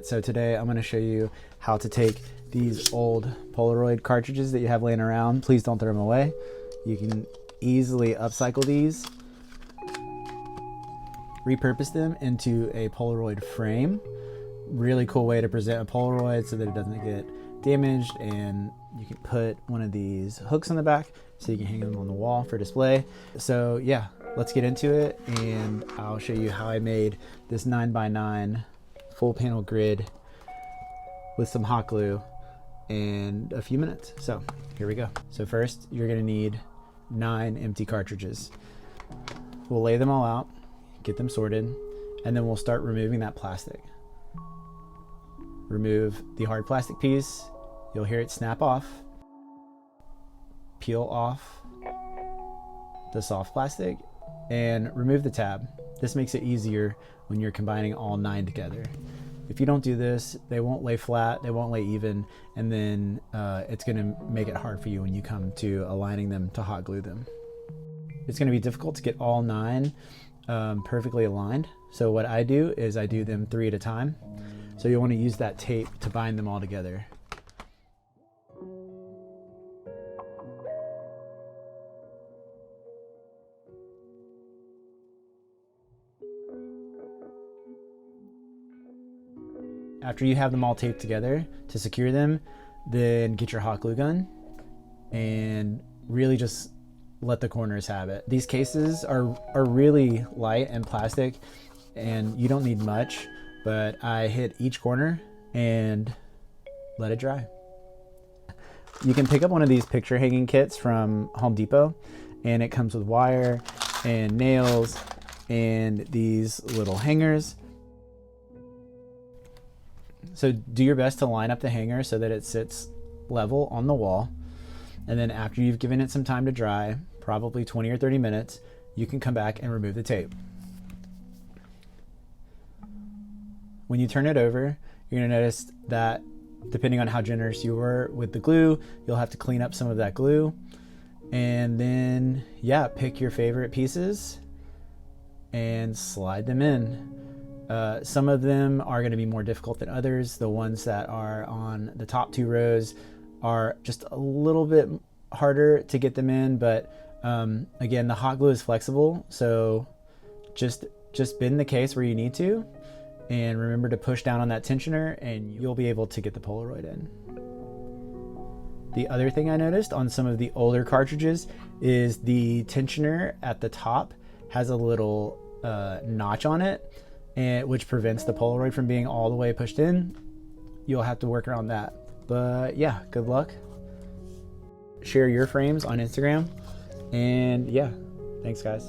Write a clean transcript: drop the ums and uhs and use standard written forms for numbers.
So today I'm going to show you how to take these old Polaroid cartridges that you have laying around. Please don't throw them away. You can easily upcycle these, repurpose them into a Polaroid frame. Really cool way to present a Polaroid so that it doesn't get damaged, and you can put one of these hooks on the back so you can hang them on the wall for display. So yeah, let's get into it and I'll show you how I made this 9x9 full panel grid with some hot glue in a few minutes. So here we go. So first you're gonna need 9 empty cartridges. We'll lay them all out, get them sorted, and then we'll start removing that plastic. Remove the hard plastic piece. You'll hear it snap off. Peel off the soft plastic and remove the tab. This makes it easier when you're combining all 9 together. If you don't do this, they won't lay flat, they won't lay even, and then it's gonna make it hard for you when you come to aligning them to hot glue them. It's gonna be difficult to get all 9 perfectly aligned. So what I do is I do them 3 at a time. So you'll want to use that tape to bind them all together. After you have them all taped together, to secure them, then get your hot glue gun and really just let the corners have it. These cases are really light and plastic and you don't need much, but I hit each corner and let it dry. You can pick up one of these picture hanging kits from Home Depot, and it comes with wire and nails and these little hangers. So do your best to line up the hanger so that it sits level on the wall. And then after you've given it some time to dry, probably 20 or 30 minutes, you can come back and remove the tape. When you turn it over, you're gonna notice that depending on how generous you were with the glue, you'll have to clean up some of that glue. And then, yeah, pick your favorite pieces and slide them in. Some of them are gonna be more difficult than others. The ones that are on the top 2 rows are just a little bit harder to get them in, but again, the hot glue is flexible, so just bend the case where you need to, and remember to push down on that tensioner and you'll be able to get the Polaroid in. The other thing I noticed on some of the older cartridges is the tensioner at the top has a little notch on it, which prevents the Polaroid from being all the way pushed in. You'll have to work around that. But yeah, good luck. Share your frames on Instagram. And yeah, thanks guys.